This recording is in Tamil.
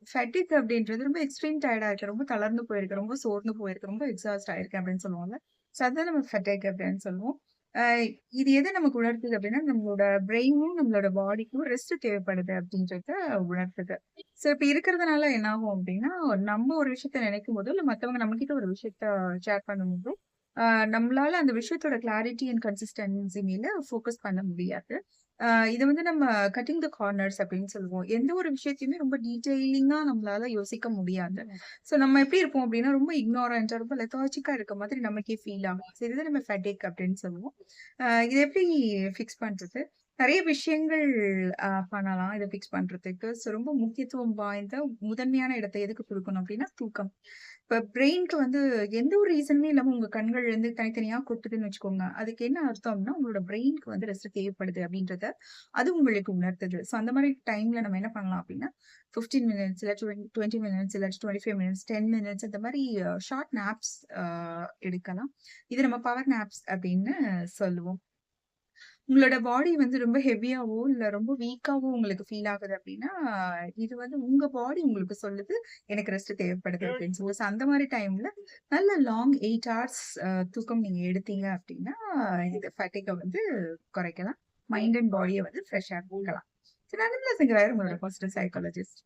ஃபேட்டிக் அப்படின்றது ரொம்ப எக்ஸ்ட்ரீம் டயர்டா இருக்கு. ரொம்ப தளர்ந்து போயிருக்கு, ரொம்ப சோர்ந்து போயிருக்கு, ரொம்ப எக்ஸாஸ்ட் ஆயிருக்கு அப்படின்னு சொல்லுவாங்க. ஸோ அதான் நம்ம ஃபேட்டிக் அப்படின்னு சொல்லுவோம். அ இது எத நமக்கு உணர்த்துது அப்படின்னா, நம்மளோட பிரெயினும், நம்மளோட பாடிக்கும் ரெஸ்ட் தேவைப்படுது அப்படின்றத உணர்த்துது. ஸோ இப்ப இருக்கிறதுனால என்ன ஆகும் அப்படின்னா, நம்ம ஒரு விஷயத்த நினைக்கும்போதோ, இல்ல மத்தவங்க நம்மகிட்ட ஒரு விஷயத்த ஷேர் பண்ணும்போதோ, அ நம்மளால அந்த விஷயத்தோட கிளாரிட்டி அண்ட் கன்சிஸ்டன்சி மேல ஃபோக்கஸ் பண்ண முடியாது. இத வந்து நம்ம கட்டிங் த கார்னர்ஸ் அப்படின்னு சொல்லுவோம். எந்த ஒரு விஷயத்தையுமே ரொம்ப டீட்டெயிலிங்கா நம்மளால யோசிக்க முடியாது. ஸோ நம்ம எப்படி இருப்போம் அப்படின்னா, ரொம்ப இக்னாரன்ட்டா, ரொம்ப லெதார்ஜிக்கா இருக்க மாதிரி நமக்கே ஃபீல் ஆகும். ஸோ இதுதான் நம்ம ஃபெடேக் அப்படின்னு சொல்லுவோம். இத எப்படி ஃபிக்ஸ் பண்றது? நெறைய விஷயங்கள் பண்ணலாம் இத ஃபிக்ஸ் பண்றதுக்கு. ஸோ ரொம்ப முக்கியத்துவம் வாய்ந்த முதன்மையான இடத்த எதுக்கு குடுக்கணும் அப்படின்னா, தூக்கம். இப்ப பிரெயின்க்கு வந்து எந்த ஒரு ரீசனுமே இல்லாம உங்க கண்கள்ல இருந்து தனித்தனியா கொட்டுதுன்னு வச்சுக்கோங்க. அதுக்கு என்ன அர்த்தம்னா, உங்களோட பிரெயின்க்கு வந்து ரெஸ்ட் தேவைப்படுது அப்படின்றத அது உங்களுக்கு உணர்த்துது. ஸோ அந்த மாரி டைம்ல நம்ம என்ன பண்ணலாம் அப்படின்னா, 15 மினிட்ஸ் இல்ல 20 மினிட்ஸ் இல்லாட்டி 25 மினிட்ஸ், 10 மினிட்ஸ் இந்த மாரி ஷார்ட் நேப்ஸ் எடுக்கலாம். இது நம்ம பவர் நேப்ஸ் அப்படின்னு சொல்லுவோம். உங்களோட பாடி வந்து ரொம்ப ஹெவியாவோ, இல்ல ரொம்ப வீக்காவோ உங்களுக்கு ஃபீல் ஆகுது அப்டின்னா, இது வந்து உங்க பாடி உங்களுக்கு சொல்லுது, எனக்கு ரெஸ்ட் தேவைப்படுது அப்டின்னு சொல்லி. ஸோ அந்த மாரி டைம்ல நல்ல லாங் 8 ஹார்ஸ் தூக்கம் நீங்க எடுத்தீங்க அப்டின்னா, இந்த ஃபேட்டிக்க வந்து குறைக்கலாம். மைண்ட் அண்ட் பாடிய வந்து ஃப்ரெஷ்ஷா ஆக்கலாம். ஸோ நல்லா செஞ்ச உங்களோட பாசிட்டிவ் சைக்காலஜிஸ்ட்.